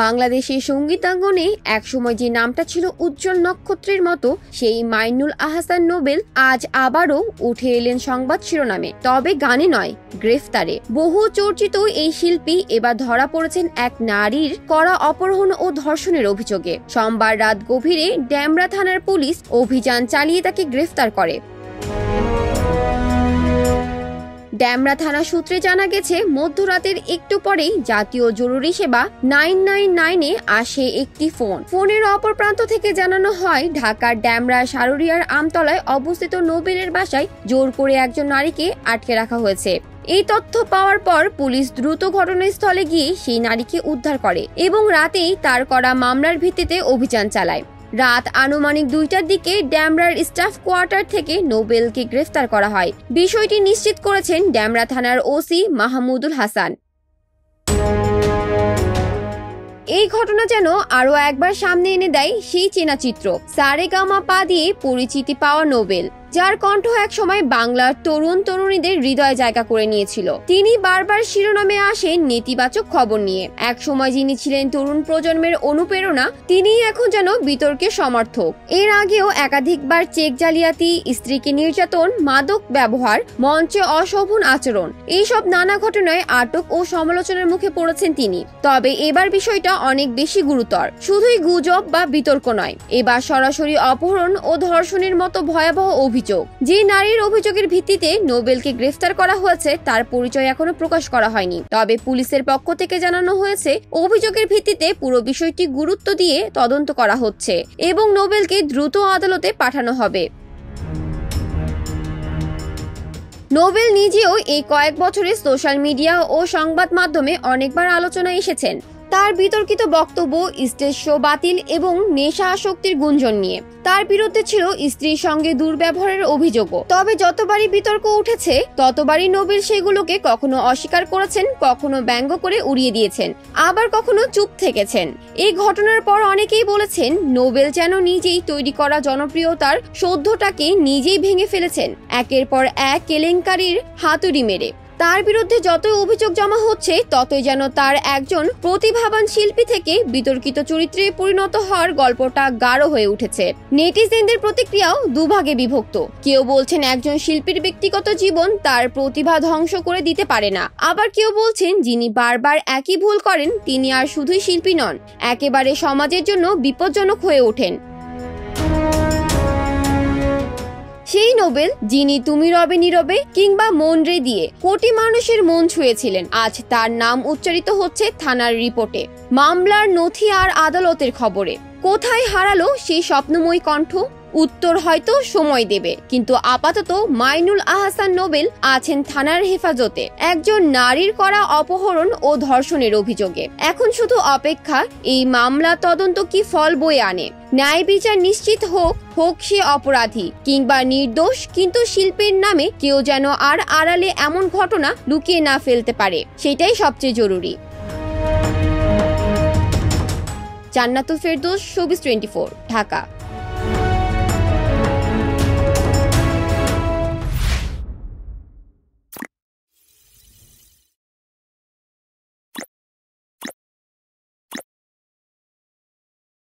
বাংলাদেশের সঙ্গীতাঙ্গনে একসময় যে নামটা ছিল উজ্জ্বল নক্ষত্রের মতো, সেই মাইনুল আহসান নোবেল আজ আবারও উঠে এলেন সংবাদ শিরোনামে। তবে গানে নয়, গ্রেফতারে। বহু চর্চিত এই শিল্পী এবার ধরা পড়েছেন এক নারীর করা অপহরণ ও ধর্ষণের অভিযোগে। সোমবার রাত গভীরে ডেমরা থানার পুলিশ অভিযান চালিয়ে তাকে গ্রেফতার করে। ডেমরা থানা সূত্রে জানা গেছে, মধ্যরাতের একটু পরেই জাতীয় জরুরি সেবা 999-এ আসে একটি ফোনের অপর প্রান্ত থেকে জানানো হয়, ঢাকার ডেমরা সারুরিয়ার আমতলায় অবস্থিত নোবেলের বাসায় জোর করে একজন নারীকে আটকে রাখা হয়েছে। এই তথ্য পাওয়ার পর পুলিশ দ্রুত ঘটনাস্থলে গিয়ে সেই নারীকে উদ্ধার করে এবং রাতেই তার করা মামলার ভিত্তিতে অভিযান চালায়। রাত আনুমানিক 2টার দিকে ডেমরার স্টাফ কোয়ার্টার থেকে নোবেলকে গ্রেফতার করা হয়। বিষয়টি নিশ্চিত করেছেন ডেমরা থানার ওসি মাহমুদুল হাসান। এই ঘটনা যেন আরো একবার সামনে এনে দেয় সেই চেনা চিত্র, সারেগামাপা দিয়ে পরিচিতি পাওয়া নোবেল, যার কণ্ঠ একসময় বাংলার তরুণ তরুণীদের হৃদয়ে জায়গা করে নিয়েছিল। তিনি বারবার শিরোনামে আসেন নেতিবাচক খবর নিয়ে। এক সময় যিনি ছিলেন তরুণ প্রজন্মের অনুপ্রেরণা, তিনি এখন যেন বিতর্কের সমর্থক। এর আগেও একাধিকবার চেক জালিয়াতি, স্ত্রীকে নির্যাতন, মাদক ব্যবহার, মঞ্চে অশোভন আচরণ, এইসব নানা ঘটনায় আটক ও সমালোচনার মুখে পড়েছেন তিনি। তবে এবার বিষয়টা অনেক বেশি গুরুতর। শুধুই গুজব বা বিতর্ক নয়, এবার সরাসরি অপহরণ ও ধর্ষণের মতো ভয়াবহ অভিযোগ। যে নারীর অভিযোগের ভিত্তিতে নোবেলকে গ্রেফতার করা হয়েছে তার পরিচয় এখনো প্রকাশ করা হয়নি। তবে পুলিশের পক্ষ থেকে জানানো হয়েছে, অভিযোগের ভিত্তিতে পুরো বিষয়টি গুরুত্ব দিয়ে তদন্ত করা হচ্ছে এবং নোবেলকে দ্রুত আদালতে পাঠানো হবে। নোবেল নিজেও এই কয়েক বছরে সোশ্যাল মিডিয়া ও সংবাদ মাধ্যমে অনেকবার আলোচনায় এসেছেন তার বিতর্কিত বক্তব্য, স্টেজ শো বাতিল এবং নেশা আসক্তির গুঞ্জন নিয়ে। তার বিরুদ্ধে ছিল স্ত্রীর সঙ্গে দুর্ব্যবহারের অভিযোগও। তবে যতবারই বিতর্ক উঠেছে ততবারই নোবেল সেগুলোকে কখনো অস্বীকার করেছেন, কখনো ব্যঙ্গ করে উড়িয়ে দিয়েছেন, আবার কখনো চুপ থেকেছেন। এই ঘটনার পর অনেকেই বলেছেন, নোবেল যেন নিজেই তৈরি করা জনপ্রিয়তার সৌধটাকে নিজেই ভেঙে ফেলেছেন, একের পর এক কেলেঙ্কারির হাতুড়ি মেরে। তার বিরুদ্ধে যতই অভিযোগ জমা হচ্ছে ততই যেন তার একজন প্রতিভাবান শিল্পী থেকে বিতর্কিত চরিত্রে পরিণত হওয়ার গল্পটা গাঢ় হয়ে উঠেছে। নেটিজেনদের প্রতিক্রিয়াও দুভাগে বিভক্ত। কেউ বলছেন একজন শিল্পীর ব্যক্তিগত জীবন তার প্রতিভা ধ্বংস করে দিতে পারে না, আবার কেউ বলছেন যিনি বারবার একই ভুল করেন তিনি আর শুধুই শিল্পী নন, একেবারে সমাজের জন্য বিপজ্জনক হয়ে ওঠেন। সেই নোবেল যিনি তুমি রবে নীরবে কিংবা মন রে দিয়ে কোটি মানুষের মন ছুঁয়েছিলেন, আজ তার নাম উচ্চারিত হচ্ছে থানার রিপোর্টে, মামলার নথি আর আদালতের খবরে। কোথায় হারালো সেই স্বপ্নময়ী কণ্ঠ? উত্তর হয়তো সময় দেবে, কিন্তু আপাতত মাইনুল আহসান নোবেল আছেন থানার হেফাজতে, একজন নারীর করা অপহরণ ও ধর্ষণের অভিযোগে। এখন শুধু অপেক্ষা, এই মামলা তদন্ত কি ফল বয়ে আনে। ন্যায় বিচার নিশ্চিত হোক সে অপরাধী কিংবা নির্দোষ, কিন্তু শিল্পের নামে কেউ যেন আর আড়ালে এমন ঘটনা লুকিয়ে না ফেলতে পারে, সেটাই সবচেয়ে জরুরি। জান্নাতুল ফেরদৌস, শোবিজ 24, ঢাকা।